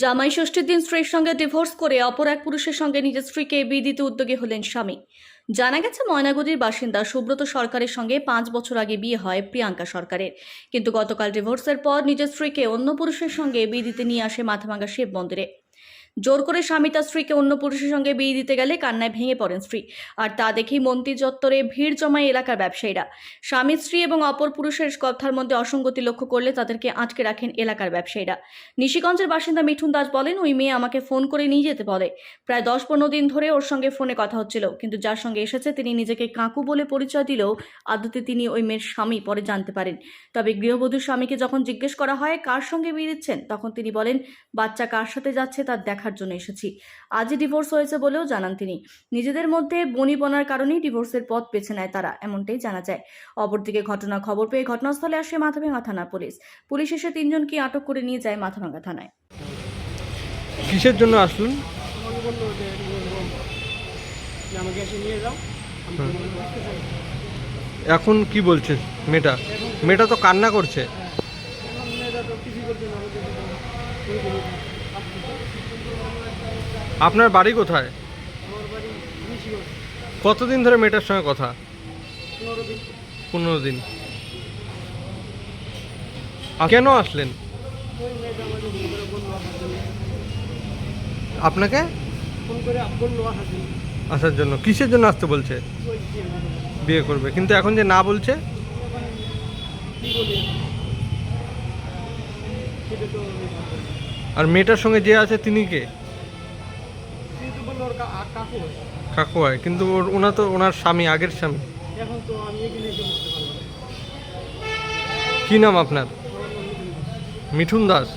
জামাই ষষ্ঠীর দিন স্ত্রীর সঙ্গে ডিভোর্স করে অপর এক পুরুষের সঙ্গে নিজের স্ত্রীকে বিয়ে দিতে উদ্যোগী হলেন স্বামী। জানা গেছে ময়নাগুড়ির বাসিন্দা সুব্রত সরকারের সঙ্গে 5 বছর আগে বিয়ে হয় প্রিয়াঙ্কা সরকারের, কিন্তু গতকাল ডিভোর্সের পর নিজের স্ত্রীকে অন্য পুরুষের সঙ্গে বিয়ে দিতে নিয়ে আসে মাথাভাঙ্গা শিব মন্দিরে। জোর করে স্বামী তার স্ত্রীকে অন্য পুরুষের সঙ্গে বিয়ে দিতে গেলে কান্নায় ভেঙে পড়েন স্ত্রী। আর তা দেখেই মন্দির চত্বরে ভিড় জমায় এলাকার ব্যবসায়ীরা। স্বামী স্ত্রী এবং অপর পুরুষের কথার মধ্যে অসঙ্গতি লক্ষ্য করলে তাদেরকে আটকে রাখেন এলাকার ব্যবসায়ীরা। নিশিগঞ্জের বাসিন্দা মিঠুন দাস বলেন, ওই মেয়ে আমাকে ফোন করে নিয়ে যেতে বলে। প্রায় 10-15 দিন ধরে ওর সঙ্গে ফোনে কথা হচ্ছিল, কিন্তু যার সঙ্গে এসেছে তিনি নিজেকে কাকু বলে পরিচয় দিলেও আদতে তিনি ওই মেয়ের স্বামী পরে জানতে পারেন। তবে গৃহবধূর স্বামীকে যখন জিজ্ঞেস করা হয় কার সঙ্গে বিয়ে দিচ্ছেন, তখন তিনি বলেন বাচ্চা কার সাথে যাচ্ছে তার দেখার জন্য এসেছি। আজই ডিভোর্স হয়েছে বলেও জানান তিনি। নিজেদের মধ্যে বনিবনার কারণেই ডিভোর্সের পথ বেছে নেয় তারা, এমনটাই জানা যায়। অপরদিকে ঘটনার খবর পেয়ে ঘটনাস্থলে আসে মাথাভাঙ্গা থানার পুলিশ এসে 3 জনকে আটক করে নিয়ে যায় মাথাভাঙ্গা থানায়। কিসের জন্য আসলেন? আমাকে বললো যে আমাকে এসে নিয়ে যাও। এখন কি বলছে মেয়েটা? মেয়েটা তো কান্না করছে। এখন মেয়েরা তো কিছু করছে না, আমাকে আপনার বাড়ি কোথায়? আমার বাড়ি নিশিগঞ্জ। কতদিন ধরে মেয়েটার সঙ্গে কথা? 15 দিন। 15 দিন। কেন আসলেন? ওই মেয়েটা আমাকে ফোন করে বললো আসার জন্য। আপনাকে ফোন করে বললো আসার জন্য। আসার জন্য? কিসের জন্য আসতে বলছে? ওই বিয়ে হবে। বিয়ে করবে, কিন্তু এখন যে না বলছে? এখন কী বলি সেটা তো আমি ভাবতে পারি না। আর মেয়েটার সঙ্গে যে আছে তিনি কে? কিন্তু বললো ওর কাকু হয়। কাকু হয়, কিন্তু ওনার স্বামী, আগের স্বামী। এখন তো আমি এখানে এসে বুঝতে পারলাম। কি নাম আপনার? আমার নাম মিঠুন দাস। মিঠুন দাস।